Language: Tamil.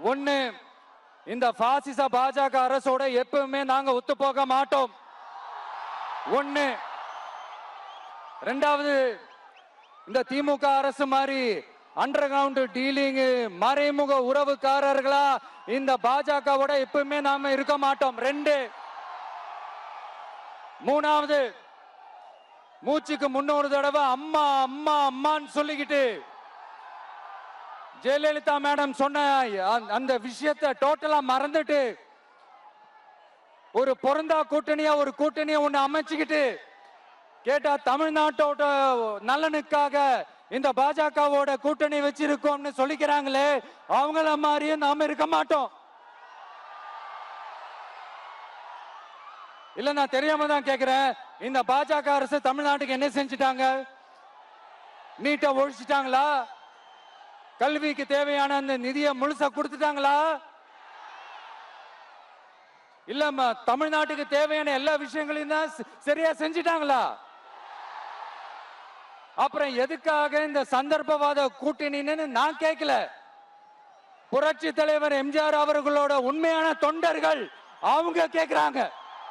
ஒண்ணு, இந்த பாசிச பாஜக அரசோட எப்பவுமே நாங்க ஒத்து போக மாட்டோம். ஒண்ணு. ரெண்டாவது, இந்த திமுக அரசு மாதிரி அண்டர் கிரவுண்ட் டீலிங் மறைமுக உறவுக்காரர்களா இந்த பாஜகவோட எப்பவுமே நாம இருக்க மாட்டோம். ரெண்டு. மூணாவது, மூச்சுக்கு முன்னொரு தடவை அம்மா அம்மா அம்மான்னு சொல்லிக்கிட்டு ஜெயலலிதா மேடம் சொன்ன அந்த விஷயத்தை டோட்டலா மறந்துட்டு ஒரு பொருந்தா கூட்டணியா ஒரு கூட்டணியை ஒண்ணு அமைச்சுக்கிட்டு கேட்டா தமிழ்நாட்டோட நலனுக்காக இந்த பாஜகவோட கூட்டணி வச்சிருக்கோம்னு சொல்லிக்கிறாங்களே, அவங்கள மாதிரியே நாம இருக்க மாட்டோம். இல்ல, நான் தெரியாம தான் கேக்குறேன். இந்த பாஜக அரசு தமிழ்நாட்டுக்கு என்ன செஞ்சுட்டாங்க? நீட்டை ஒழிச்சிட்டாங்களா? கல்விக்கு தேவையான அந்த நிதியை முழுசா கொடுத்துட்டாங்களா? இல்ல, தமிழ்நாட்டுக்கு தேவையான எல்லா விஷயங்களையும் தான் சரியா செஞ்சிட்டாங்களா? அப்புறம் எதுக்காக இந்த சந்தர்ப்பவாத கூட்டணின்னு நான் கேட்கல. புரட்சி தலைவர் எம்ஜிஆர் அவர்களோட உண்மையான தொண்டர்கள் அவங்க கேட்கிறாங்க.